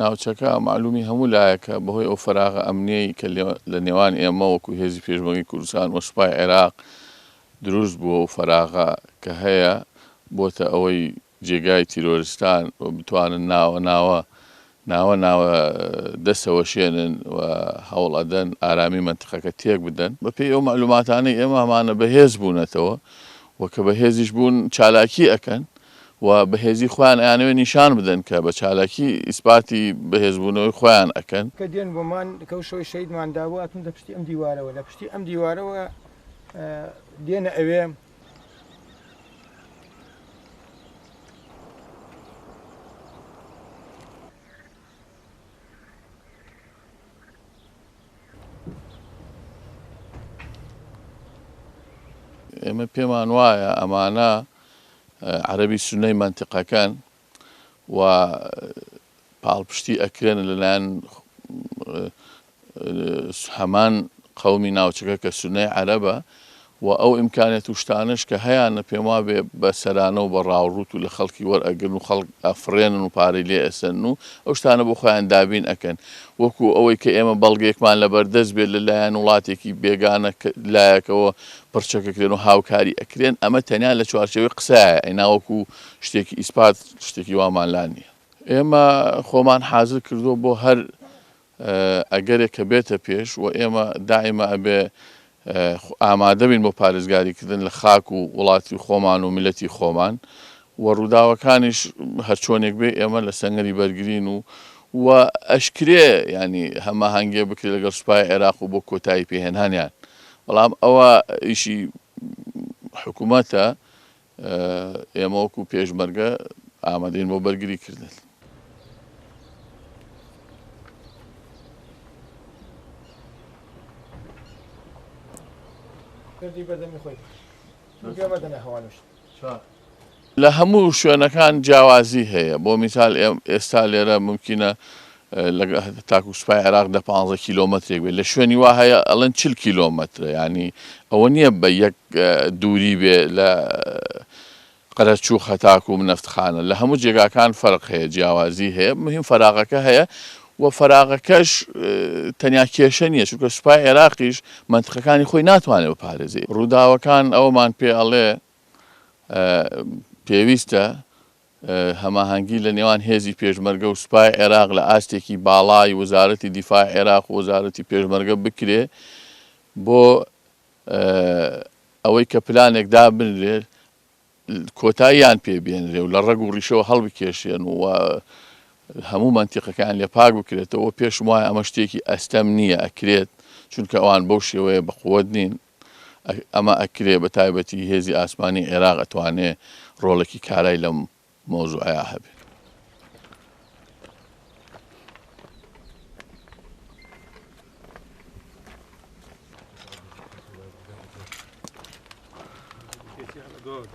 ناوچەکە معلومی هەموو لایەکە بەهۆی ئەو فەراغە ئەمنیەی کە لە نێوان ئێمە وەکو هێزی پێشمەرگەی کوردستان و سوپای عێراق دروست بووە و فەراغە کە هەیە بۆتە ئەوەی جێگای تیرۆریستان و بتوانن ناوە دەستەوە شێنن و هەوڵ ئەدەن ئارامی منتیقەکە تێک بدەن بەپێی ئەو معلوماتانەی ئێمە هەمانە بەهێز بوونەتەوە وەکە بەهێزیش بوون چالاکی ئەکەن و بەهێزی خۆیان ئەیانەوێ نیشان بدەن کە بە چالاکی ئیسپاتی بەهێزبوونەوەی خۆیان ئەکەن کە دێن بۆمان کەوشەوەی شەیدمانداوە ئەتون لە پشتی ئەم دیوارەوە لە پشتی ئەم دیوارەوە دێنە ئەوێ ئێمە پێمان وایە ئەمانە عەرەبی سونەی منتیقەکان و پاڵپشتی ئەکرێن لەلایەن هەمان قەومی ناوچەکە کە سونەی عەرەبە و ئەو ئیمکانێت و شتانش کە هەیانە پێم وابێ بە سەرانە و بە ڕاوڕوت و لە خەڵکی وەرئەگرن و خەڵک ئەفرێنن و پارەی لێ ئەسەن و ئەو شتانە بۆ خۆیان دابین ئەکەن وەکو ئەوەی کە ئێمە بەڵگەیەکمان لەبەردەست بێت لەلایەن وڵاتێکی بێگانە لایەکەوە پڕچەکەکرێن و هاوکاری ئەکرێن ئەمە تەنیا لە چوارچێوەی قسایە ئەیناوەکو شتێکی ئیسپات شتێکی وامان نییە ئێمە خۆمان حازر کردووە بۆ هەر ئەگەرێک کە بێتە پێش و ئێمە دائیمە ئەبێ ئامادە بین بۆ پارێزگاریکردن لە خاک و وڵاتی خۆمان و میلەتی خۆمان و ڕووداوەکانیش هەرچۆنێک بێ ئێمە لە سەنگەری بەرگرین و ئەشکرێ ینی هەماهەنگێ بکرێت لەگەڵ سوپای عێراق و بۆ کۆتایی پێهێنانیان بەڵام ئەوە ئیشی حکوومەتە ئێمە وەکو پێشمەرگە ئامادەین بۆ بەرگریکردن لە هەموو شوێنەکان جیاوازی هەیە بۆ میسال ئێستا لێرە ممکنە تاکو سوپای عێراق 15 کیلۆمەترێک بێت لە شوێنی وا هەیە ئەڵەن 40 کیلۆمەترە ینی ئەوە نییە بە یەک دووری بێ لە قەرەچوو خەتاک و منەفتخانە لە هەموو جێگاکان فەرق هەیە جیاوازی هەیە مهم فەراغەکە هەیە و فەراغەکەش تەنیا کێشە نییە چونکە سوپای عێراقیش منتیقەکانی خۆی ناتوانێت بپارێزێ ڕووداوەکان ئەومان پێ ئەڵێ پێویستە هەماهەنگی لە نێوان هێزی پێشمەرگە و سوپای عێراق لە ئاستێکی باڵای وەزارەتی دیفاع عێراق و وەزارەتی پێشمەرگە بکرێ بۆ ئەوەی کە پلانێک دابنرێ کۆتاییان پێبێنرێ و لە ڕێگ و ڕیشەوە هەڵبکێشێن و هەموو منتیقەکان لێ پاک بکرێتەوە پێشم وایە ئەمە شتێکی ئەستەم نییە ئەکرێت چونکە ئەوان بەو شێوەیە بەقووەت نین ئەمە ئەکرێ بە تایبەتی هێزی ئاسمانی عێراق ئەتوانێ ڕۆڵێکی کارای لەم مۆزوعەیە هەبێت Good.